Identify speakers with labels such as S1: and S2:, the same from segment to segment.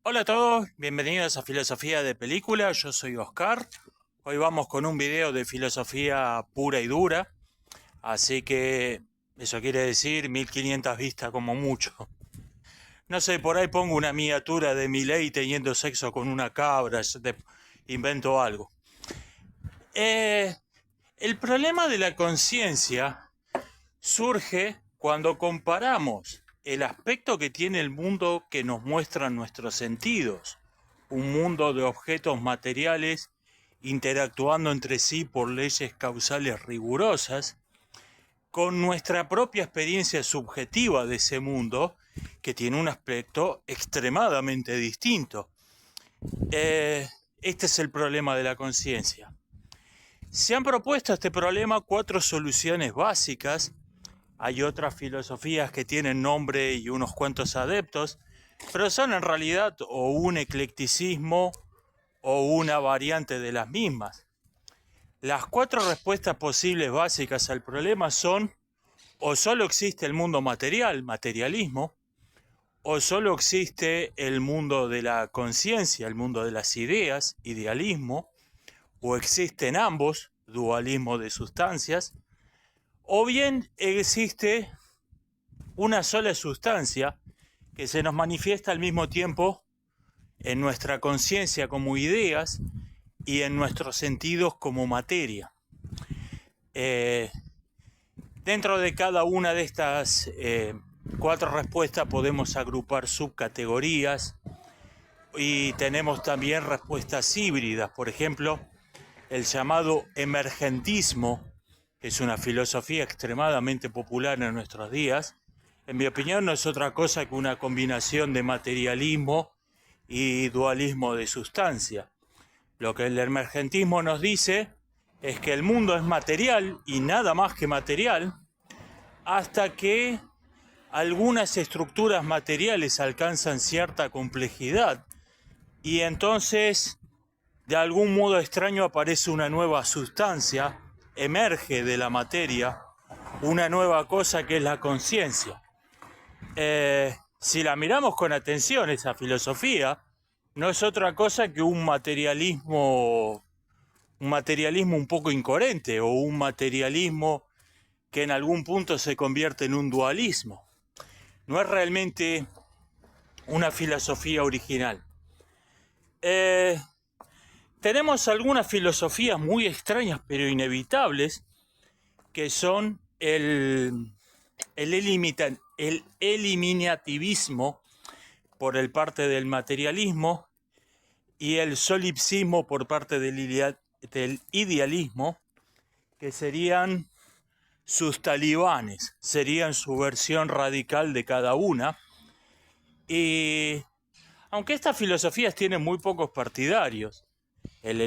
S1: Hola a todos, bienvenidos a Filosofía de Película, yo soy Oscar. Hoy vamos con un video de filosofía pura y dura, así que eso quiere decir 1500 vistas como mucho. No sé, por ahí pongo una miniatura de Milei teniendo sexo con una cabra, invento algo. Eh, el problema de la conciencia surge cuando comparamos el aspecto que tiene el mundo que nos muestran nuestros sentidos, un mundo de objetos materiales interactuando entre sí por leyes causales rigurosas, con nuestra propia experiencia subjetiva de ese mundo, que tiene un aspecto extremadamente distinto. Este es el problema de la conciencia. Se han propuesto a este problema 4 soluciones básicas. Hay otras filosofías que tienen nombre y unos cuantos adeptos, pero son en realidad o un eclecticismo o una variante de las mismas. Las 4 respuestas posibles básicas al problema son: o solo existe el mundo material, materialismo, o solo existe el mundo de la conciencia, el mundo de las ideas, idealismo, o existen ambos, dualismo de sustancias, o bien existe una sola sustancia que se nos manifiesta al mismo tiempo en nuestra conciencia como ideas y en nuestros sentidos como materia. Dentro de cada una de estas 4 respuestas podemos agrupar subcategorías y tenemos también respuestas híbridas. Por ejemplo, el llamado emergentismo, que es una filosofía extremadamente popular en nuestros días. En mi opinión, no es otra cosa que una combinación de materialismo y dualismo de sustancia. Lo que el emergentismo nos dice es que el mundo es material y nada más que material, hasta que algunas estructuras materiales alcanzan cierta complejidad y entonces de algún modo extraño aparece una nueva sustancia, emerge de la materia una nueva cosa que es la conciencia. Si la miramos con atención, esa filosofía no es otra cosa que un materialismo un poco incoherente, o un materialismo que en algún punto se convierte en un dualismo. No es realmente una filosofía original. Tenemos algunas filosofías muy extrañas pero inevitables, que son el eliminativismo por el parte del materialismo y el solipsismo por parte del idealismo, que serían sus talibanes, serían su versión radical de cada una. Y aunque estas filosofías tienen muy pocos partidarios, el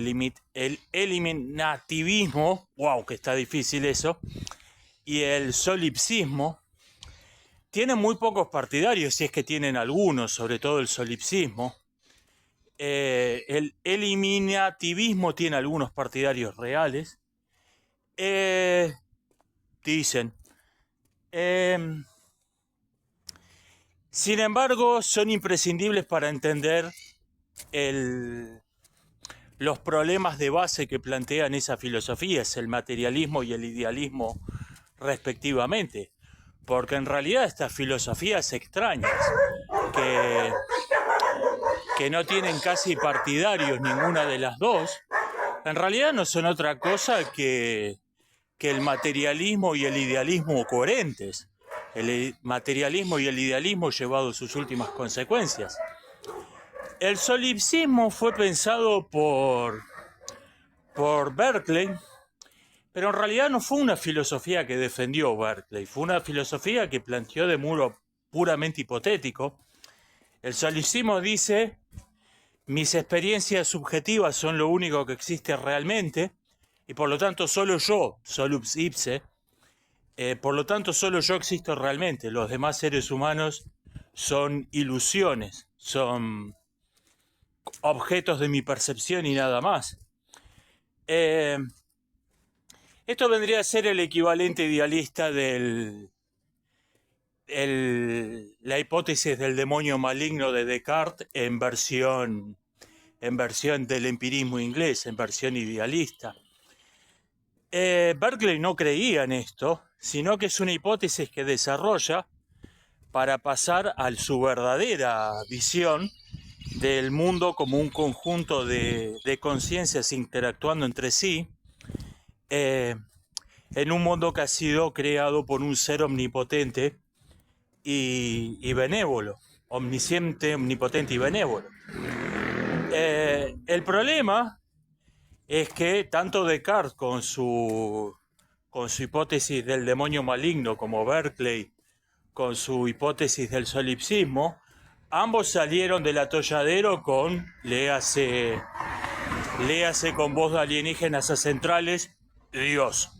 S1: eliminativismo, wow, que está difícil eso, y el solipsismo, tienen muy pocos partidarios, si es que tienen algunos, sobre todo el solipsismo. El eliminativismo tiene algunos partidarios reales. Dicen. Sin embargo, son imprescindibles para entender los problemas de base que plantean esas filosofías, el materialismo y el idealismo respectivamente. Porque en realidad estas filosofías extrañas, que, que no tienen casi partidarios ninguna de las dos, en realidad no son otra cosa que el materialismo y el idealismo coherentes. El materialismo y el idealismo llevado a sus últimas consecuencias. El solipsismo fue pensado por Berkeley, pero en realidad no fue una filosofía que defendió Berkeley, fue una filosofía que planteó de modo puramente hipotético. El solipsismo dice: mis experiencias subjetivas son lo único que existe realmente, y por lo tanto solo yo, solus ipse, por lo tanto solo yo existo realmente, los demás seres humanos son ilusiones, son objetos de mi percepción y nada más. Esto vendría a ser el equivalente idealista del la hipótesis del demonio maligno de Descartes en versión del empirismo inglés, en versión idealista. Berkeley no creía en esto, sino que es una hipótesis que desarrolla para pasar a su verdadera visión del mundo como un conjunto de conciencias interactuando entre sí, en un mundo que ha sido creado por un ser omnipotente y benévolo, omnisciente, omnipotente y benévolo. El problema es que tanto Descartes con su hipótesis del demonio maligno, como Berkeley con su hipótesis del solipsismo, ambos salieron del atolladero con, léase con voz de alienígenas ancestrales, Dios.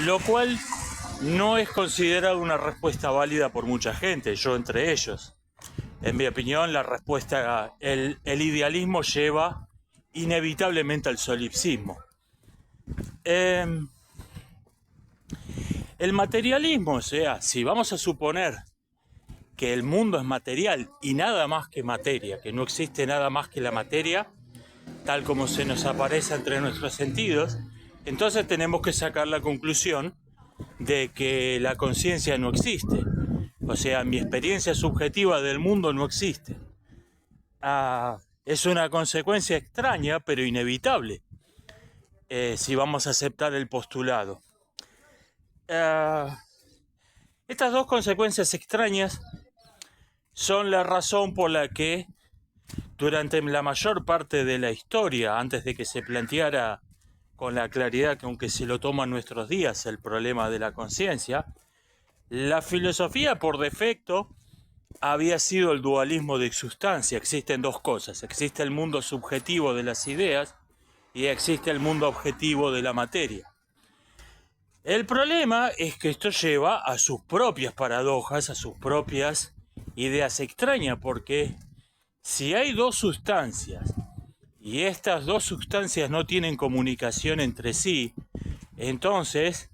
S1: Lo cual no es considerado una respuesta válida por mucha gente, yo entre ellos. En mi opinión, la respuesta, el idealismo lleva inevitablemente al solipsismo. El materialismo, o sea, si vamos a suponer que el mundo es material y nada más que materia, que no existe nada más que la materia, tal como se nos aparece entre nuestros sentidos, entonces tenemos que sacar la conclusión de que la conciencia no existe. O sea, mi experiencia subjetiva del mundo no existe. Es una consecuencia extraña, pero inevitable, si vamos a aceptar el postulado. Estas dos consecuencias extrañas son la razón por la que durante la mayor parte de la historia, antes de que se planteara con la claridad que aunque se lo toma en nuestros días el problema de la conciencia, la filosofía por defecto había sido el dualismo de sustancia. Existen dos cosas: existe el mundo subjetivo de las ideas y existe el mundo objetivo de la materia. El problema es que esto lleva a sus propias paradojas, a sus propias ideas extrañas, porque si hay dos sustancias y estas dos sustancias no tienen comunicación entre sí, entonces,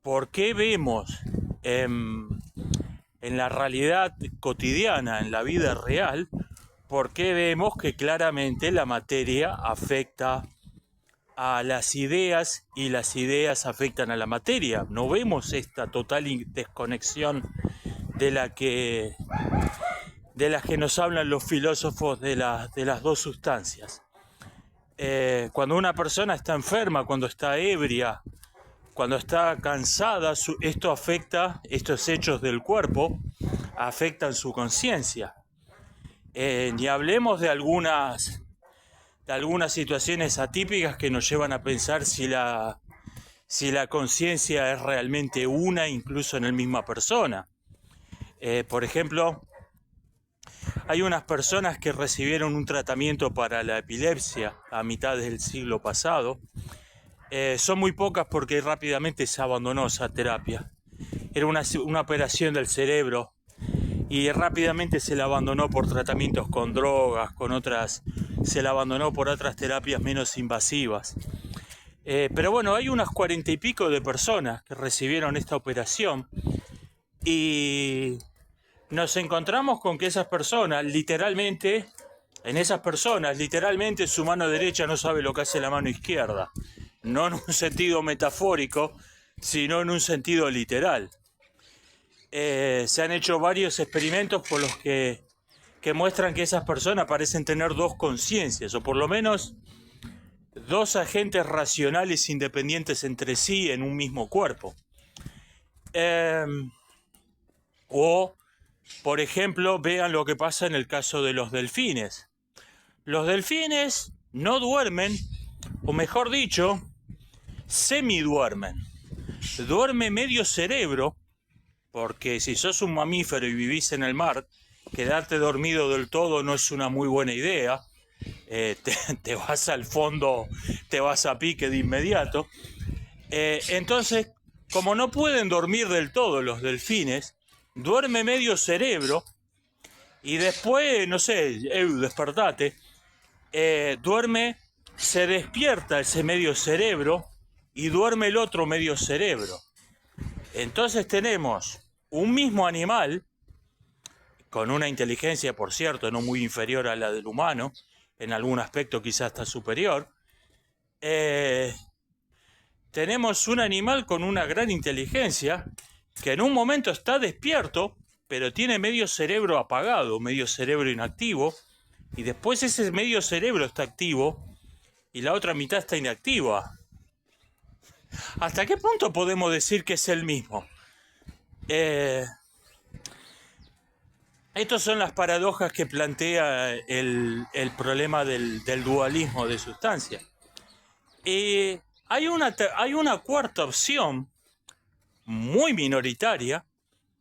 S1: ¿por qué vemos en la realidad cotidiana, en la vida real, por qué vemos que claramente la materia afecta a las ideas y las ideas afectan a la materia? No vemos esta total desconexión de la que nos hablan los filósofos de las dos sustancias. Cuando una persona está enferma, cuando está ebria, cuando está cansada, estos hechos del cuerpo afectan su conciencia. Ni hablemos de algunas situaciones atípicas que nos llevan a pensar si la conciencia es realmente una, incluso en la misma persona. Por ejemplo, hay unas personas que recibieron un tratamiento para la epilepsia a mitad del siglo pasado. Son muy pocas porque rápidamente se abandonó esa terapia. Era una operación del cerebro y rápidamente se la abandonó por tratamientos con drogas, se la abandonó por otras terapias menos invasivas. Pero bueno, hay unas 40 y pico de personas que recibieron esta operación y nos encontramos con que literalmente su mano derecha no sabe lo que hace la mano izquierda. No en un sentido metafórico, sino en un sentido literal. Se han hecho varios experimentos por los que muestran que esas personas parecen tener dos conciencias, o por lo menos dos agentes racionales independientes entre sí en un mismo cuerpo. O, por ejemplo, vean lo que pasa en el caso de los delfines. Los delfines no duermen, o mejor dicho, semiduermen. Duerme medio cerebro, porque si sos un mamífero y vivís en el mar, quedarte dormido del todo no es una muy buena idea. Te vas al fondo, te vas a pique de inmediato. Entonces, como no pueden dormir del todo los delfines, duerme medio cerebro y después, no sé, despertate, se despierta ese medio cerebro y duerme el otro medio cerebro. Entonces tenemos un mismo animal, con una inteligencia, por cierto, no muy inferior a la del humano, en algún aspecto quizás hasta superior. Tenemos un animal con una gran inteligencia, que en un momento está despierto, pero tiene medio cerebro apagado, medio cerebro inactivo, y después ese medio cerebro está activo y la otra mitad está inactiva. ¿Hasta qué punto podemos decir que es el mismo? Estas son las paradojas que plantea el problema del dualismo de sustancia. Hay una cuarta opción, muy minoritaria,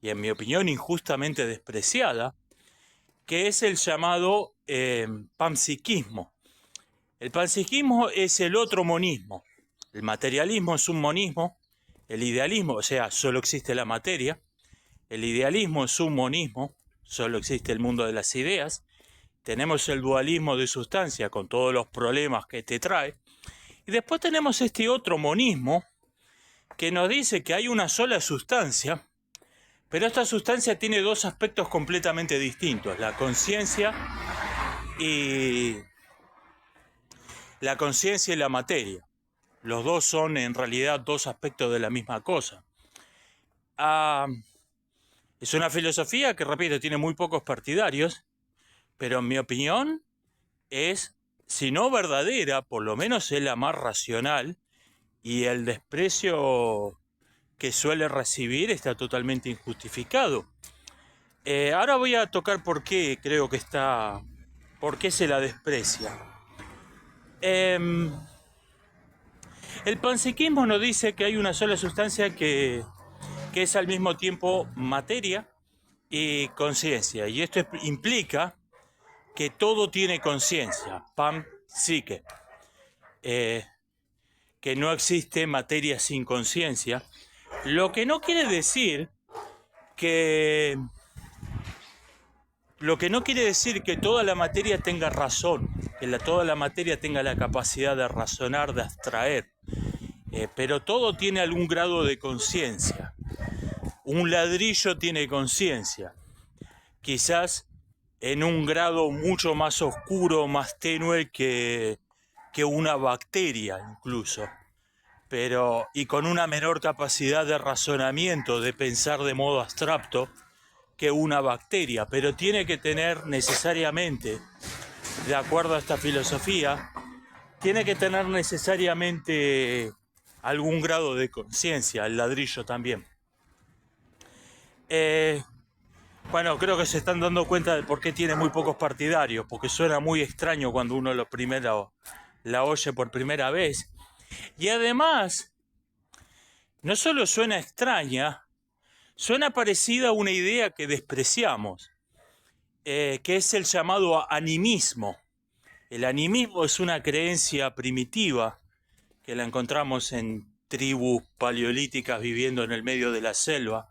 S1: y en mi opinión injustamente despreciada, que es el llamado panpsiquismo. El panpsiquismo es el otro monismo. El materialismo es un monismo, el idealismo, o sea, solo existe la materia. El idealismo es un monismo, solo existe el mundo de las ideas. Tenemos el dualismo de sustancia con todos los problemas que te trae. Y después tenemos este otro monismo que nos dice que hay una sola sustancia, pero esta sustancia tiene dos aspectos completamente distintos, la conciencia y la materia. Los dos son en realidad dos aspectos de la misma cosa. Es una filosofía que, repito, tiene muy pocos partidarios, pero en mi opinión es, si no verdadera, por lo menos es la más racional, y el desprecio que suele recibir está totalmente injustificado. Ahora voy a tocar por qué creo que por qué se la desprecia. El panpsiquismo nos dice que hay una sola sustancia que es al mismo tiempo materia y conciencia, y esto implica que todo tiene conciencia, panpsique, que no existe materia sin conciencia, lo que no quiere decir que toda la materia tenga razón, que toda la materia tenga la capacidad de razonar, de abstraer, pero todo tiene algún grado de conciencia. Un ladrillo tiene conciencia, quizás en un grado mucho más oscuro, más tenue que una bacteria incluso, y con una menor capacidad de razonamiento, de pensar de modo abstracto que una bacteria, pero tiene que tener necesariamente, de acuerdo a esta filosofía, tiene que tener necesariamente algún grado de conciencia, el ladrillo también. Bueno, creo que se están dando cuenta de por qué tiene muy pocos partidarios, porque suena muy extraño cuando uno la oye por primera vez. Y además, no solo suena extraña, suena parecida a una idea que despreciamos, que es el llamado animismo. El animismo es una creencia primitiva que la encontramos en tribus paleolíticas viviendo en el medio de la selva,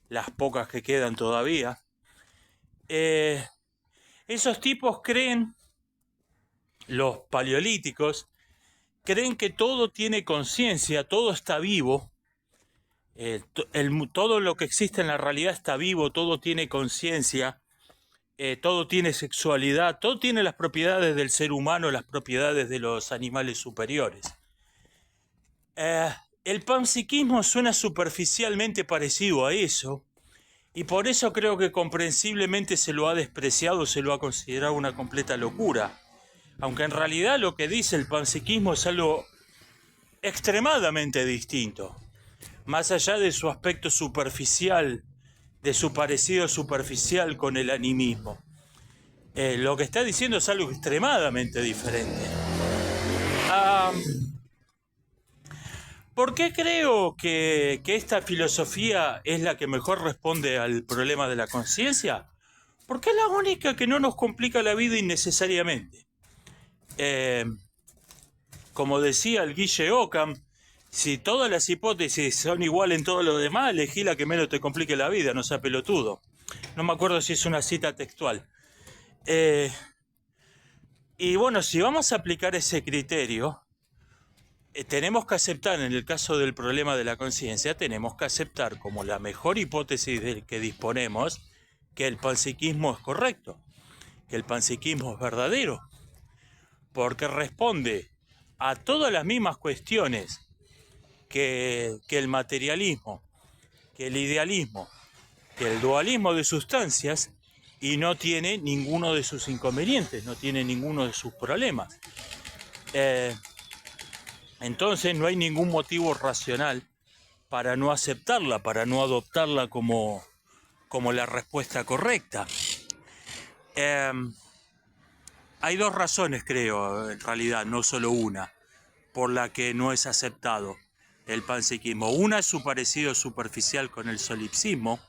S1: las pocas que quedan todavía. Esos tipos creen, los paleolíticos, creen que todo tiene conciencia, todo está vivo, todo lo que existe en la realidad está vivo, todo tiene conciencia, todo tiene sexualidad, todo tiene las propiedades del ser humano, las propiedades de los animales superiores. El panpsiquismo suena superficialmente parecido a eso, y por eso creo que comprensiblemente se lo ha despreciado, se lo ha considerado una completa locura. Aunque en realidad lo que dice el panpsiquismo es algo extremadamente distinto. Más allá de su aspecto superficial, de su parecido superficial con el animismo. Lo que está diciendo es algo extremadamente diferente. ¿Por qué creo que esta filosofía es la que mejor responde al problema de la conciencia? Porque es la única que no nos complica la vida innecesariamente. Como decía el Guille Occam, si todas las hipótesis son iguales en todo lo demás, elegí la que menos te complique la vida, no sea pelotudo. No me acuerdo si es una cita textual. Y bueno, si vamos a aplicar ese criterio, tenemos que aceptar, en el caso del problema de la conciencia, tenemos que aceptar como la mejor hipótesis del que disponemos que el panpsiquismo es correcto, que el panpsiquismo es verdadero, porque responde a todas las mismas cuestiones que el materialismo, que el idealismo, que el dualismo de sustancias, y no tiene ninguno de sus inconvenientes, no tiene ninguno de sus problemas. Entonces no hay ningún motivo racional para no aceptarla, para no adoptarla como la respuesta correcta. Hay dos razones, creo, en realidad, no solo una, por la que no es aceptado el panpsiquismo. Una es su parecido superficial con el solipsismo,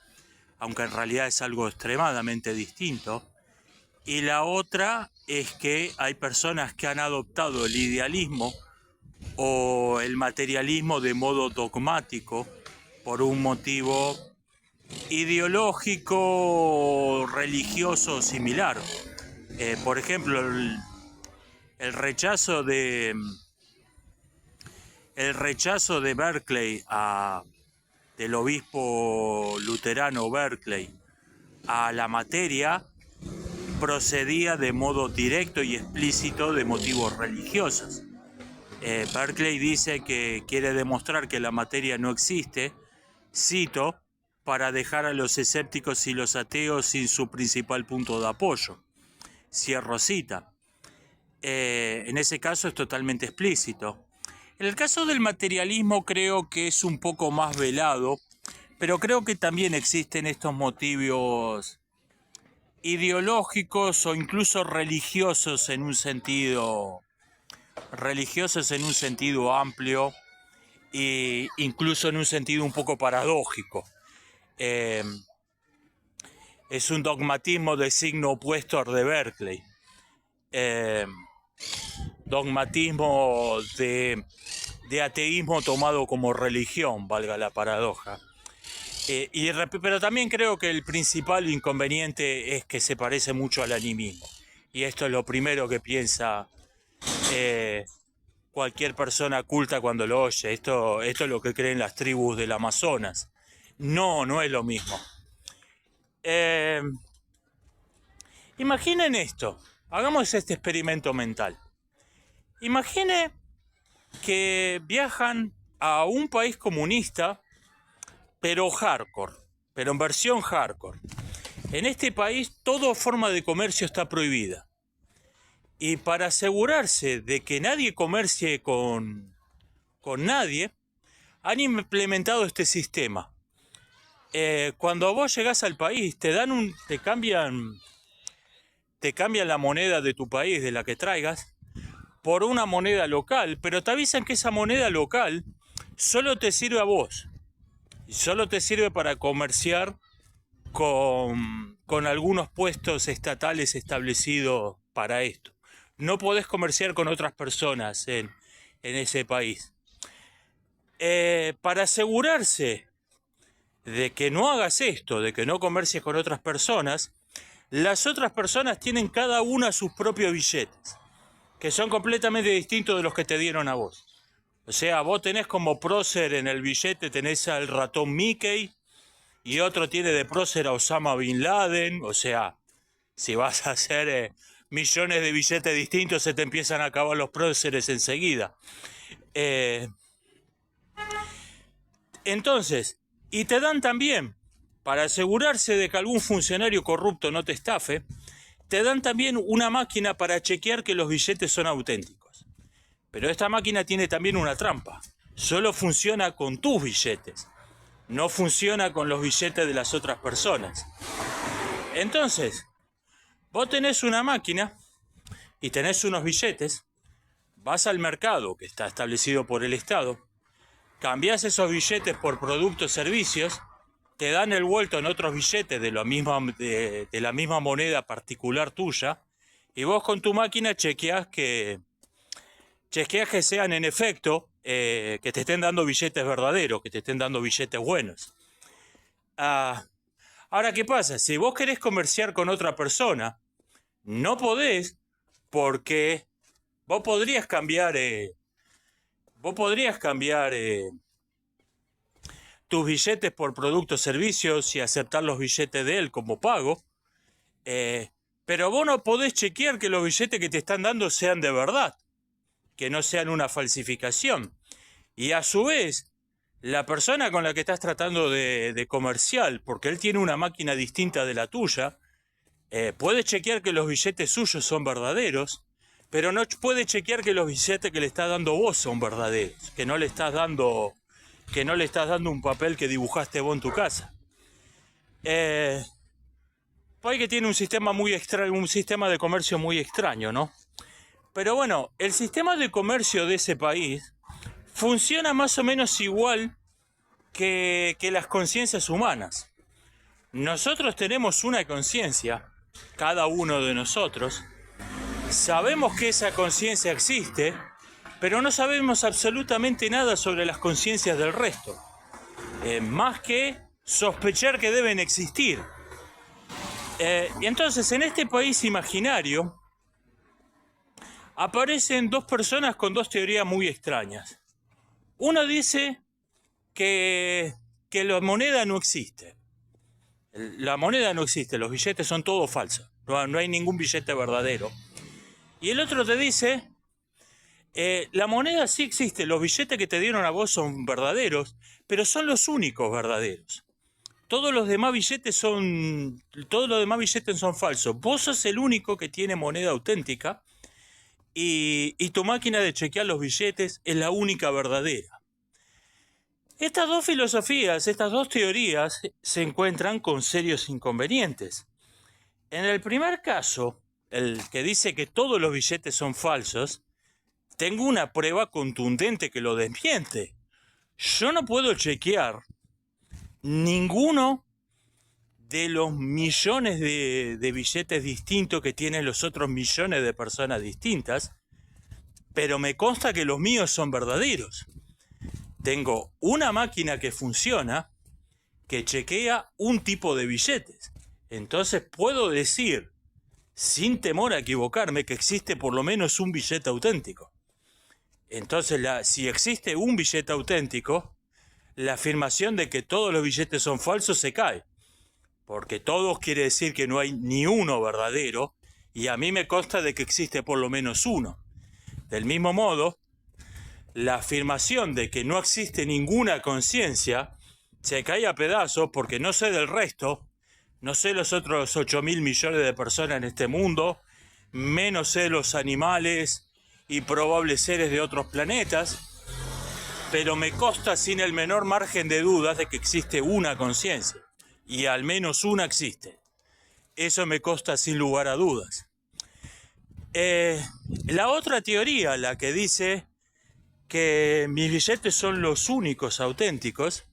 S1: aunque en realidad es algo extremadamente distinto. Y la otra es que hay personas que han adoptado el idealismo o el materialismo de modo dogmático por un motivo ideológico, religioso similar. Por ejemplo, el rechazo de Berkeley, del obispo luterano Berkeley, a la materia, procedía de modo directo y explícito de motivos religiosos. Berkeley dice que quiere demostrar que la materia no existe, cito, para dejar a los escépticos y los ateos sin su principal punto de apoyo. Cierro cita. En ese caso es totalmente explícito. En el caso del materialismo creo que es un poco más velado, pero creo que también existen estos motivos ideológicos o incluso religiosos en un sentido amplio e incluso en un sentido un poco paradójico. Es un dogmatismo de signo opuesto al de Berkeley. Dogmatismo de ateísmo tomado como religión, valga la paradoja. Pero también creo que el principal inconveniente es que se parece mucho al animismo. Y esto es lo primero que piensa cualquier persona culta cuando lo oye. Esto es lo que creen las tribus del Amazonas. No es lo mismo. Imaginen esto. Hagamos este experimento mental. Imaginen que viajan a un país comunista, pero hardcore, pero en versión hardcore. En este país toda forma de comercio está prohibida. Y para asegurarse de que nadie comercie con nadie, han implementado este sistema. Cuando vos llegás al país, te cambian la moneda de tu país, de la que traigas, por una moneda local, pero te avisan que esa moneda local solo te sirve a vos. Y solo te sirve para comerciar con algunos puestos estatales establecidos para esto. No podés comerciar con otras personas en ese país. Para asegurarse de que no hagas esto, de que no comercies con otras personas, las otras personas tienen cada una sus propios billetes, que son completamente distintos de los que te dieron a vos. O sea, vos tenés como prócer en el billete, tenés al ratón Mickey, y otro tiene de prócer a Osama Bin Laden. O sea, si vas a hacer millones de billetes distintos, se te empiezan a acabar los próceres enseguida. Entonces, y te dan también, para asegurarse de que algún funcionario corrupto no te estafe, te dan también una máquina para chequear que los billetes son auténticos. Pero esta máquina tiene también una trampa. Solo funciona con tus billetes. No funciona con los billetes de las otras personas. Entonces, vos tenés una máquina y tenés unos billetes, vas al mercado que está establecido por el Estado, cambiás esos billetes por productos, servicios, te dan el vuelto en otros billetes de la misma moneda particular tuya, y vos con tu máquina chequeás que sean en efecto, que te estén dando billetes verdaderos, que te estén dando billetes buenos. Ahora, ¿qué pasa? Si vos querés comerciar con otra persona, no podés, porque vos podrías cambiar vos podrías cambiar tus billetes por productos, servicios y aceptar los billetes de él como pago, eh, pero vos no podés chequear que los billetes que te están dando sean de verdad, que no sean una falsificación. Y a su vez, la persona con la que estás tratando de comercial, porque él tiene una máquina distinta de la tuya, puede chequear que los billetes suyos son verdaderos, pero no puede chequear que los billetes que le estás dando vos son verdaderos, que no le estás dando un papel que dibujaste vos en tu casa. País que tiene un sistema muy extraño, un sistema de comercio muy extraño, ¿no? Pero bueno, el sistema de comercio de ese país funciona más o menos igual que las conciencias humanas. Nosotros tenemos una conciencia, cada uno de nosotros. Sabemos que esa conciencia existe, pero no sabemos absolutamente nada sobre las conciencias del resto. Más que sospechar que deben existir. Y entonces, en este país imaginario, aparecen dos personas con dos teorías muy extrañas. Uno dice que la moneda no existe. La moneda no existe, los billetes son todos falsos. No hay ningún billete verdadero. Y el otro te dice, la moneda sí existe, los billetes que te dieron a vos son verdaderos, pero son los únicos verdaderos. Todos los demás billetes son falsos. Vos sos el único que tiene moneda auténtica y tu máquina de chequear los billetes es la única verdadera. Estas dos filosofías, estas dos teorías se encuentran con serios inconvenientes. En el primer caso, el que dice que todos los billetes son falsos, tengo una prueba contundente que lo desmiente. Yo no puedo chequear ninguno de los millones de billetes distintos que tienen los otros millones de personas distintas, pero me consta que los míos son verdaderos. Tengo una máquina que funciona, que chequea un tipo de billetes. Entonces puedo decir, sin temor a equivocarme, que existe por lo menos un billete auténtico. Entonces, si existe un billete auténtico, la afirmación de que todos los billetes son falsos se cae. Porque todos quiere decir que no hay ni uno verdadero, y a mí me consta de que existe por lo menos uno. Del mismo modo, la afirmación de que no existe ninguna conciencia se cae a pedazos porque no sé del resto, no sé los otros 8.000 millones de personas en este mundo, menos sé los animales y probables seres de otros planetas, pero me consta sin el menor margen de dudas de que existe una conciencia, y al menos una existe. Eso me consta sin lugar a dudas. La otra teoría, la que dice que mis billetes son los únicos auténticos,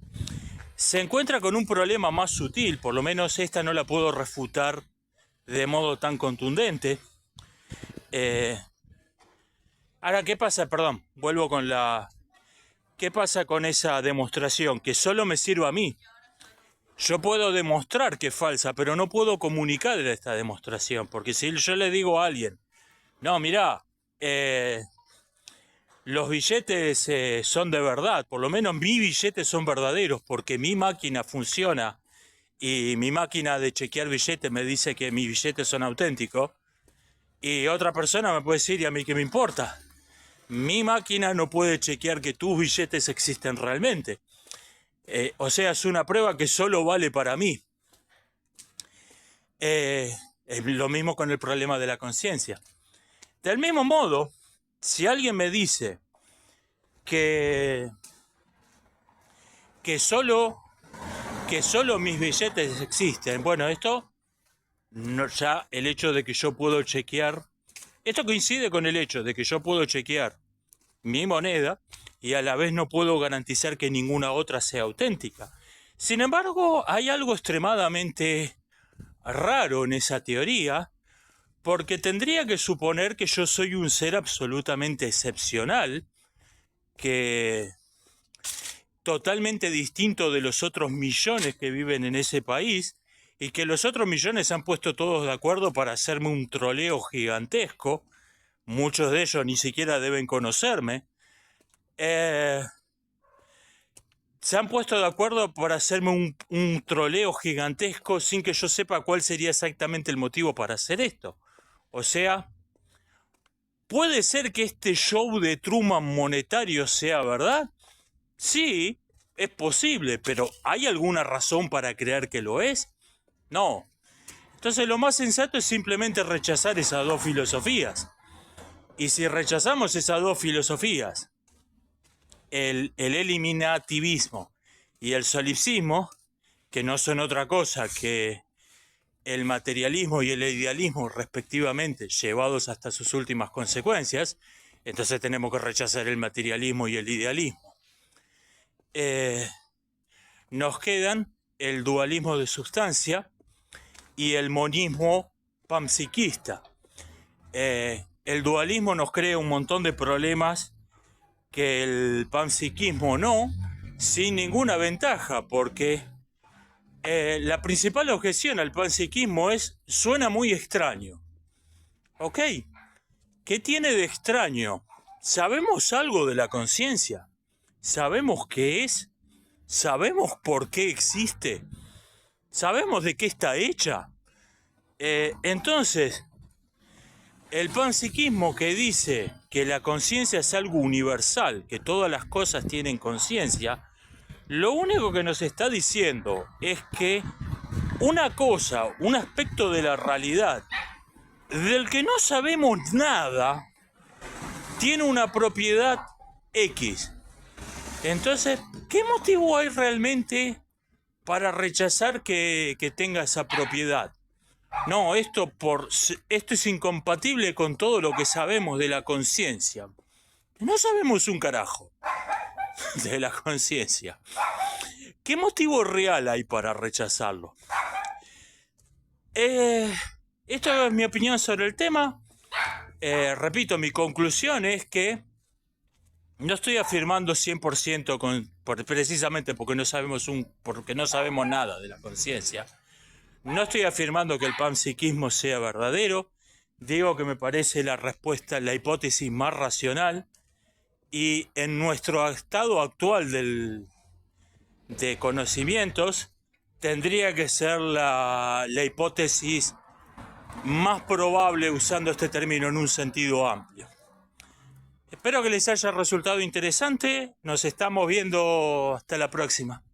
S1: se encuentra con un problema más sutil, por lo menos esta no la puedo refutar de modo tan contundente. Ahora, ¿qué pasa? Perdón, vuelvo con la... ¿Qué pasa con esa demostración? Que solo me sirve a mí. Yo puedo demostrar que es falsa, pero no puedo comunicar esta demostración, porque si yo le digo a alguien, no, mirá, los billetes son de verdad, por lo menos mis billetes son verdaderos, porque mi máquina funciona y mi máquina de chequear billetes me dice que mis billetes son auténticos, y otra persona me puede decir, ¿y a mí qué me importa? Mi máquina no puede chequear que tus billetes existen realmente. O sea, es una prueba que solo vale para mí. Es lo mismo con el problema de la conciencia. Del mismo modo, si alguien me dice que solo mis billetes existen, bueno, esto no, ya el hecho de que yo puedo chequear, esto coincide con el hecho de que yo puedo chequear mi moneda y a la vez no puedo garantizar que ninguna otra sea auténtica. Sin embargo, hay algo extremadamente raro en esa teoría, porque tendría que suponer que yo soy un ser absolutamente excepcional, que totalmente distinto de los otros millones que viven en ese país, y que los otros millones se han puesto todos de acuerdo para hacerme un troleo gigantesco. Muchos de ellos ni siquiera deben conocerme, eh, se han puesto de acuerdo para hacerme un troleo gigantesco sin que yo sepa cuál sería exactamente el motivo para hacer esto. O sea, ¿puede ser que este show de Truman monetario sea verdad? Sí, es posible, pero ¿hay alguna razón para creer que lo es? No. Entonces lo más sensato es simplemente rechazar esas dos filosofías. Y si rechazamos esas dos filosofías, el eliminativismo y el solipsismo, que no son otra cosa que el materialismo y el idealismo respectivamente, llevados hasta sus últimas consecuencias, entonces tenemos que rechazar el materialismo y el idealismo. Nos quedan el dualismo de sustancia y el monismo panpsiquista. El dualismo nos crea un montón de problemas que el panpsiquismo no, sin ninguna ventaja, porque la principal objeción al panpsiquismo es, suena muy extraño. ¿Ok? ¿Qué tiene de extraño? ¿Sabemos algo de la conciencia? ¿Sabemos qué es? ¿Sabemos por qué existe? ¿Sabemos de qué está hecha? Entonces, el panpsiquismo que dice que la conciencia es algo universal, que todas las cosas tienen conciencia, lo único que nos está diciendo es que una cosa, un aspecto de la realidad del que no sabemos nada, tiene una propiedad X. Entonces, ¿qué motivo hay realmente para rechazar que tenga esa propiedad? No, esto es incompatible con todo lo que sabemos de la conciencia. No sabemos un carajo de la conciencia. ¿Qué motivo real hay para rechazarlo? Esto es mi opinión sobre el tema. Repito, mi conclusión es que no estoy afirmando 100% precisamente porque no sabemos nada de la conciencia. No estoy afirmando que el panpsiquismo sea verdadero. Digo que me parece la respuesta, la hipótesis más racional. Y en nuestro estado actual de conocimientos, tendría que ser la hipótesis más probable, usando este término en un sentido amplio. Espero que les haya resultado interesante. Nos estamos viendo hasta la próxima.